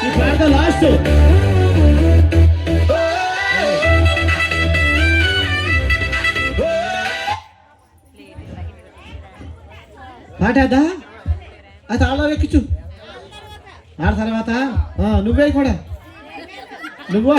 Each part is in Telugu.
ఈ పాట లాస్ట్. పాట అదా అది తాళాలు ఎక్కించు. ఆడ తర్వాత నువ్వే కూడా నువ్వు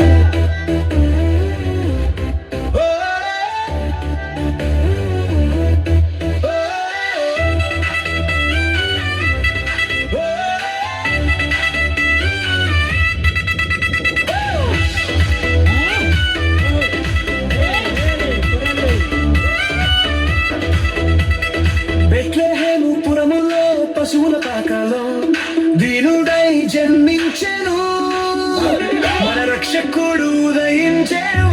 పశువుల పాకలో దీనుడై జన్మించెను, మన రక్షకుడు ఉదయించెను.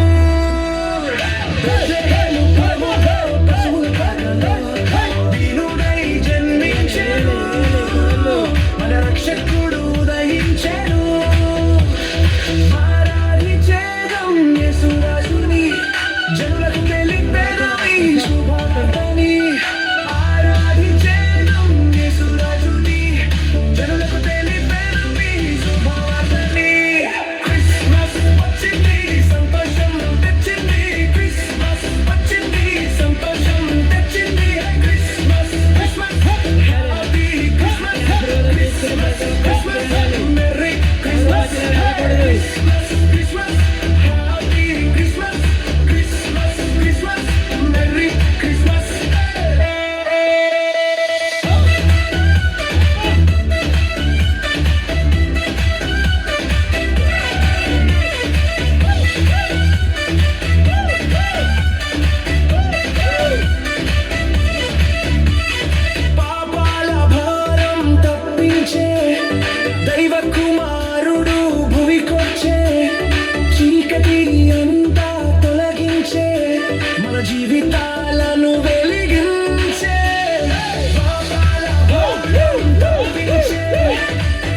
పశువుల పాకలో దీనుడై జన్మించెను, మన రక్షకుడు ఉదయించెను. ఆరాధించేదం యేసురాజుని, జనులకు తెలిపెను ఈ శుభవార్తని. జీవితాలను వెలిగించే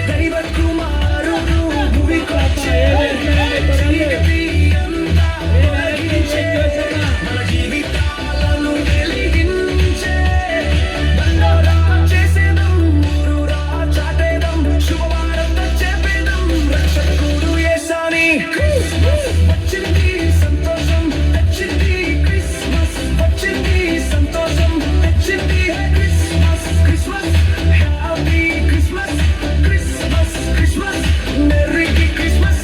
దైవ కుమారుడు భూమికొచ్చే, మన జీవితాలను వెలిగించే. దండోరా చేసేదం, ఊరూరా చాటేదం, శుభవార్త చెప్పేదం, రక్షకుడు యేసని. వచ్చింది సంతోషం, వచ్చింది వచ్చింది సంతోషం, వచ్చింది Christmas. Christmas happy Christmas, Christmas Christmas merry Christmas.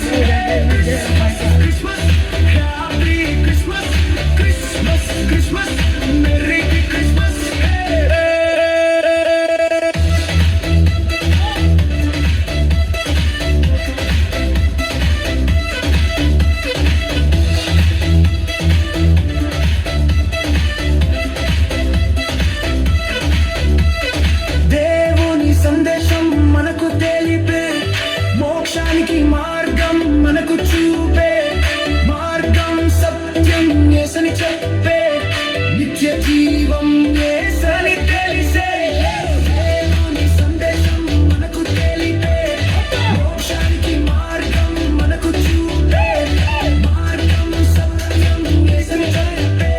Christmas Christmas happy Christmas, Christmas Christmas merry Christmas. సందేశం మనకు తెలిపే, మోక్షానికి మార్గం మనకు చూపే, మార్గం సత్యం యేసని చెప్పే, నిత్య జీవం యేసని తెలిసే. దేవుని సందేశం మనకు తెలిపే, మోక్షానికి మార్గం మనకు చూపే, మార్గం సత్యం యేసని చెప్పే,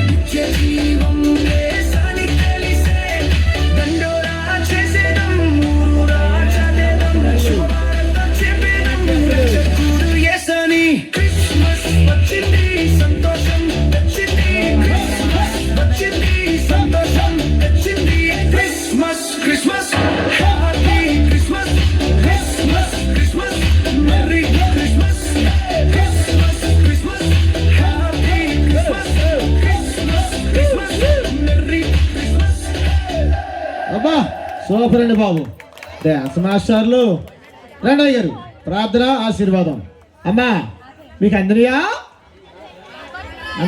నిత్య జీవం యేసని తెలిసే. దండోరా చేసేదం, ఊరూరా చాటేదం, శుభవార్త చెప్పేదం, రక్షకుడు యేసని. క్రిస్మస్ వచ్చింది సంతోషం, వచ్చింది క్రిస్మస్, వచ్చింది సంతోషం, వచ్చింది Christmas. Christmas happy Christmas, Christmas Christmas merry Christmas. Christmas Christmas happy Christmas, Christmas Christmas merry Christmas. అబ్బా సూపర్ అండి బాబు. డ్యాన్స్ మాస్టర్లు రండి అయ్యారు. ప్రార్థన ఆశీర్వాదం. అమ్మా మీకు అందరియా?